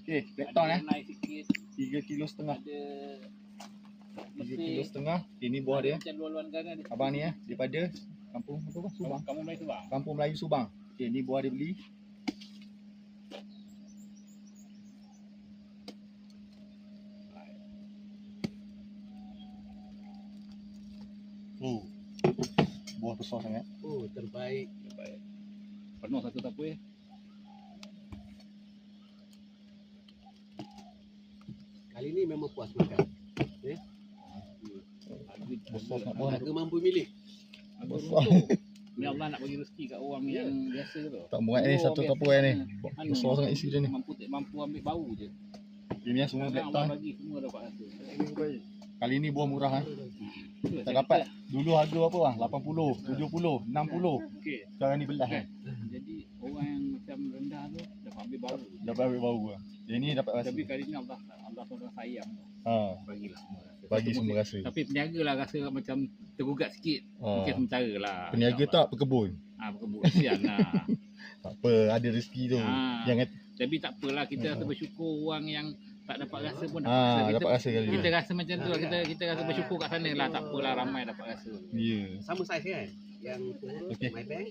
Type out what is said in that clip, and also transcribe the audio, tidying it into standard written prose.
Okey, beton Naik sikit. 3,5 kilo. Ada 3,5 kilo. Ini buah dia. Macam luar-luar negara ni. Abang ni daripada kampung apa bang? Subang. Kamu Melayu Subang. Kampung Melayu Subang. Okey, ni buah dia beli. Buah besar sangat. Oh, terbaik. Penuh satu tapu ya. Kali ni memang puas makan. Besar sangat buah Harga tu. mampu milik. Besar. Ni Allah nak bagi rezeki kat orang yang biasa tu. Tak muat ni satu tapuai ni. Besar sangat isi dia ni. Mampu ambil bau je. Ini semua Sekarang beton. Allah bagi semua dapat rasa. Kali ni buah murah kan. Tak dapat. Dulu harga berapa bang? 80, 70, 60. Okey. Sekarang ni belas kan. Jadi orang yang macam rendah tu dapat ambil bau. Dapat ambil bau lah. Yang ni dapat rasa. Tapi kali ni Allah SWT sayang. Ha, Bagilah semua rasa. bagi semua rasa. Tapi peniaga lah rasa macam tergugat sikit. Ha. Mungkin sementara lah. Peniaga tak pekebun. Berkebun. Kesian lah. Tak apa, ada rezeki tu. Ha. Jangan Tapi tak apalah, kita rasa bersyukur orang yang tak dapat rasa pun dapat ah rasa. dapat rasa kali ni. Kita rasa macam tu lah. Kita rasa bersyukur kat sana lah. Tak apalah, ramai dapat rasa. Ya. Sama saiz kan? Yang turun Okey. my bank